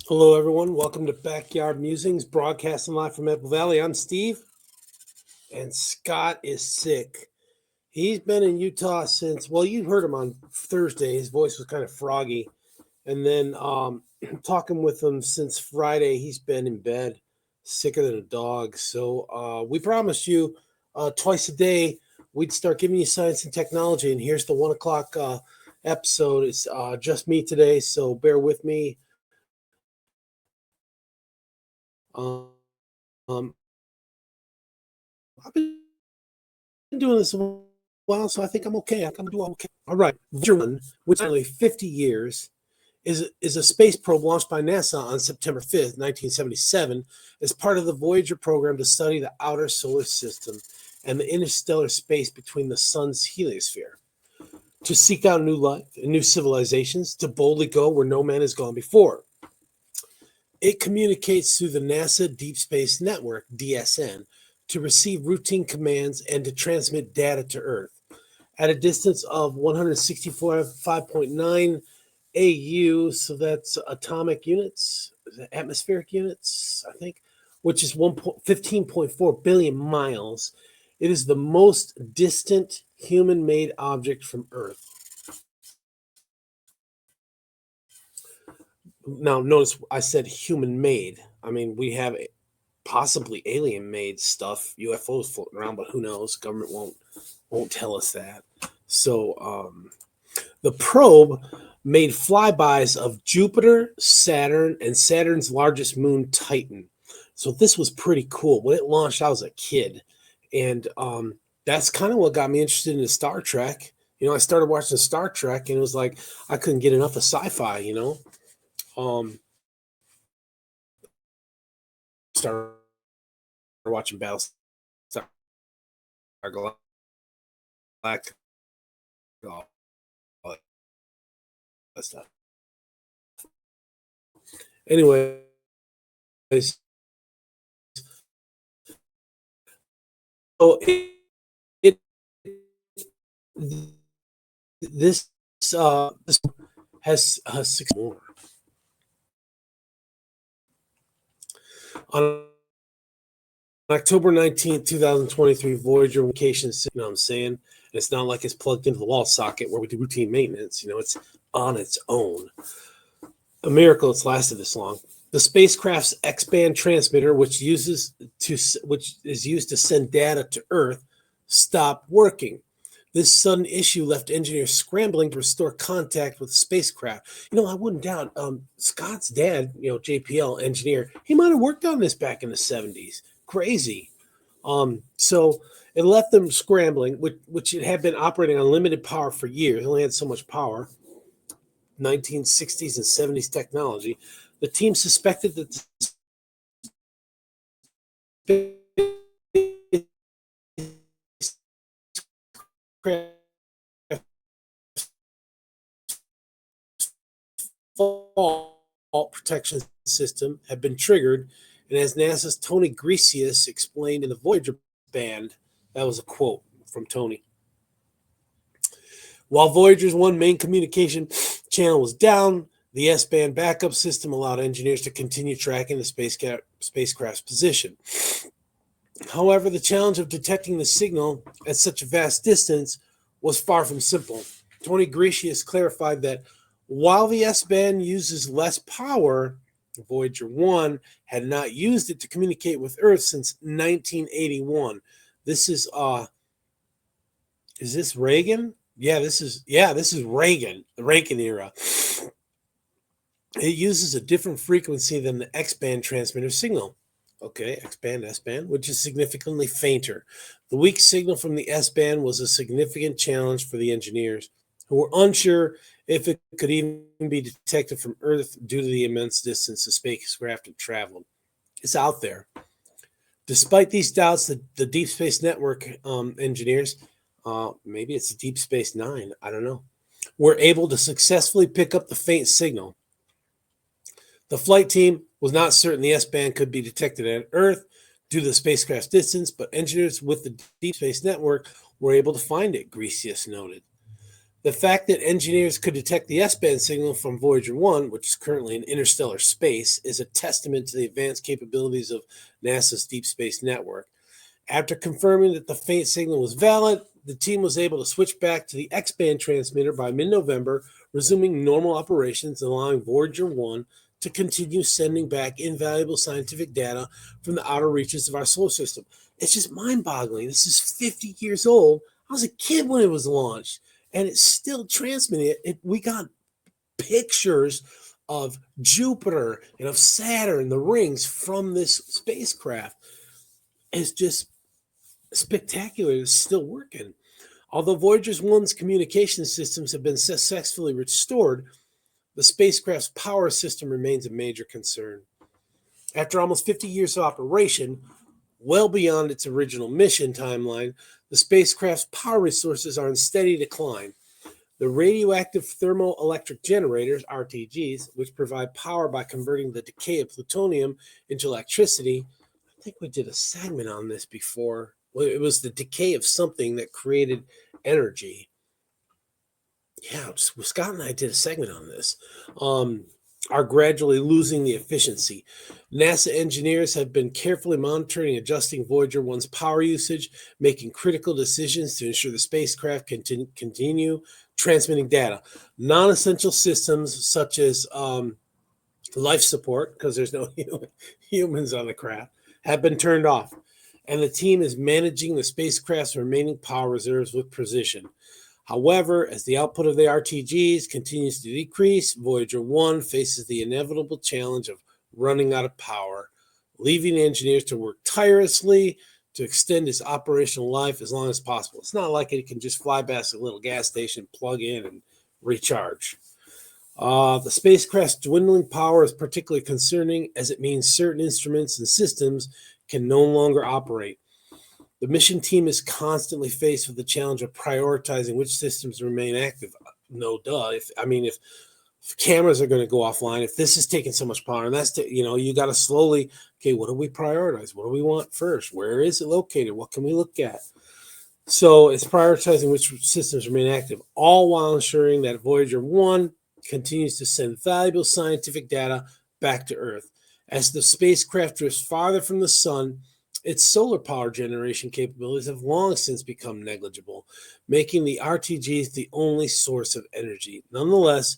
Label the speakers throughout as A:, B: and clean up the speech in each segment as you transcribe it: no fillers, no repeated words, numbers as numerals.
A: Hello, everyone. Welcome to Backyard Musings, broadcasting live from Apple Valley. I'm Steve, and Scott is sick. He's been in Utah since, well, you heard him on Thursday. His voice was kind of froggy. And then talking with him since Friday, he's been in bed, sicker than a dog. So we promised you twice a day we'd start giving you science and technology. And here's the 1 o'clock episode. It's just me today, so bear with me. Um, I've been doing this a while, so I think I'm okay. I can do okay. All right. Voyager 1, which is only 50 years, is a space probe launched by NASA on September 5th, 1977, as part of the Voyager program to study the outer solar system and the interstellar space between the sun's heliosphere, to seek out new life and new civilizations, to boldly go where no man has gone before. It communicates through the NASA Deep Space Network, DSN, to receive routine commands and to transmit data to Earth. At a distance of 165.9 AU, so that's atomic units, atmospheric units, I think, which is 15.4 billion miles. It is the most distant human-made object from Earth. Now, notice I said human-made. I mean, we have possibly alien-made stuff, UFOs floating around, but who knows? Government won't tell us that. So the probe made flybys of Jupiter, Saturn, and Saturn's largest moon, Titan. So this was pretty cool. When it launched, I was a kid, and that's kind of what got me interested in Star Trek. You know, I started watching Star Trek, and it was like I couldn't get enough of sci-fi. You know. Started watching Battlestar Galactica, all that stuff. Anyways, so this has 6 more. On October 19th, 2023, Voyager communication, you know what I'm saying? And it's not like it's plugged into the wall socket where we do routine maintenance. You know, it's on its own. A miracle it's lasted this long. The spacecraft's X-band transmitter, which is used to send data to Earth, stopped working. This sudden issue left engineers scrambling to restore contact with the spacecraft. You know, I wouldn't doubt Scott's dad, you know, JPL engineer, he might have worked on this back in the 70s. Crazy. So it left them scrambling, which it had been operating on limited power for years. It only had so much power. 1960s and 70s technology. The team suspected that the fault protection system had been triggered, and as NASA's Tony Grecius explained in the Voyager band, that was a quote from Tony. While Voyager's one main communication channel was down, the S-band backup system allowed engineers to continue tracking the spacecraft's position. However, the challenge of detecting the signal at such a vast distance was far from simple. Tony Grecius clarified that while the S-band uses less power, Voyager 1 had not used it to communicate with Earth since 1981. This is this Reagan? This is Reagan, the Reagan era. It uses a different frequency than the X-band transmitter signal. Okay, X-band, S-band, which is significantly fainter. The weak signal from the S-band was a significant challenge for the engineers, who were unsure if it could even be detected from Earth due to the immense distance the spacecraft had traveled. It's out there. Despite these doubts, the Deep Space Network engineers, maybe it's Deep Space Nine, I don't know, were able to successfully pick up the faint signal. The flight team was not certain the S-band could be detected at Earth due to the spacecraft's distance, but engineers with the Deep Space Network were able to find it, Grecius noted. The fact that engineers could detect the S-band signal from Voyager 1, which is currently in interstellar space, is a testament to the advanced capabilities of NASA's Deep Space Network. After confirming that the faint signal was valid, the team was able to switch back to the X-band transmitter by mid-November, resuming normal operations, allowing Voyager 1 to continue sending back invaluable scientific data from the outer reaches of our solar system. It's just mind-boggling. This is 50 years old. I was a kid when it was launched, and it's still transmitting. We got pictures of Jupiter and of Saturn, the rings from this spacecraft. It's just spectacular. It's still working. Although Voyager 1's communication systems have been successfully restored, the spacecraft's power system remains a major concern. After almost 50 years of operation, well beyond its original mission timeline, the spacecraft's power resources are in steady decline. The radioactive thermoelectric generators, RTGs, which provide power by converting the decay of plutonium into electricity. I think we did a segment on this before. Well, it was the decay of something that created energy. Yeah, Scott and I did a segment on this. Are gradually losing the efficiency. NASA engineers have been carefully monitoring and adjusting Voyager 1's power usage, making critical decisions to ensure the spacecraft continue transmitting data. Non-essential systems such as life support, because there's no humans on the craft, have been turned off, and the team is managing the spacecraft's remaining power reserves with precision. However, as the output of the RTGs continues to decrease, Voyager 1 faces the inevitable challenge of running out of power, leaving engineers to work tirelessly to extend its operational life as long as possible. It's not like it can just fly past a little gas station, plug in, and recharge. The spacecraft's dwindling power is particularly concerning, as it means certain instruments and systems can no longer operate. The mission team is constantly faced with the challenge of prioritizing which systems remain active. No duh. If cameras are going to go offline, if this is taking so much power, and that's you got to slowly, okay, what do we prioritize? What do we want first? Where is it located? What can we look at? So it's prioritizing which systems remain active, all while ensuring that Voyager 1 continues to send valuable scientific data back to Earth. As the spacecraft drifts farther from the sun, its solar power generation capabilities have long since become negligible, making the RTGs the only source of energy. Nonetheless,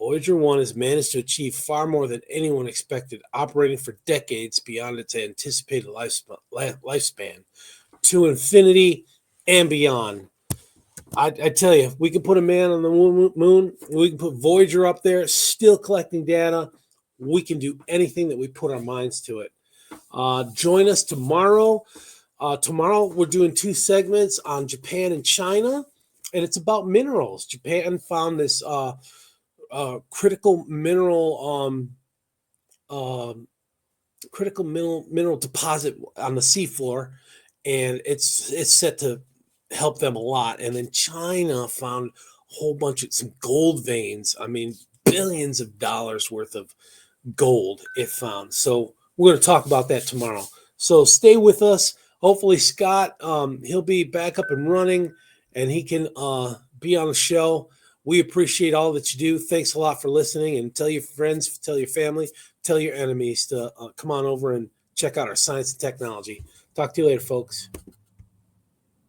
A: Voyager 1 has managed to achieve far more than anyone expected, operating for decades beyond its anticipated lifespan, to infinity and beyond. I tell you, we can put a man on the moon, we can put Voyager up there, still collecting data. We can do anything that we put our minds to it. Join us tomorrow. Tomorrow we're doing 2 segments on Japan and China, and it's about minerals. Japan found this critical mineral deposit on the seafloor, and it's set to help them a lot. And then China found a whole bunch of some gold veins. I mean, billions of dollars worth of gold it found. So we're going to talk about that tomorrow. So stay with us. Hopefully Scott, he'll be back up and running, and he can be on the show. We appreciate all that you do. Thanks a lot for listening, and tell your friends, tell your family, tell your enemies to come on over and check out our science and technology. Talk to you later, folks.